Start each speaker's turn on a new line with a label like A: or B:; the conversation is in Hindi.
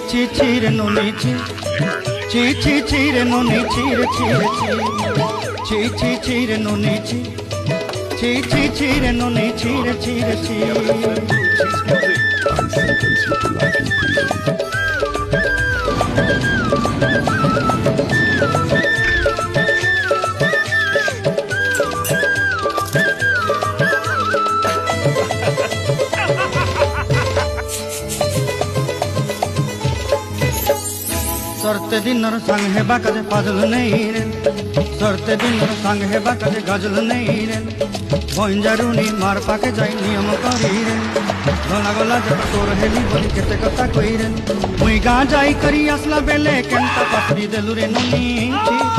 A: ছি ছি রে নুনি ছি ছি ছি ছি রে নুনি ছি রে ছি রে ছি ছি ছি ছি রে নুনি ছি ছি ছি ছি রে নুনি ছি রে ছি রে ছি सरते दिनर संग हेबा कदे पाजल नहीं रे सरते दिनर संग हेबा कदे गजल नहीं रे भंजारुनी मार पाके जाई नियम करी रे गला गला जब तोर हेली बोली केते कथा कई रे मुई गा जाई करी असला बेले केनता पासरी देलु रे नुनी ची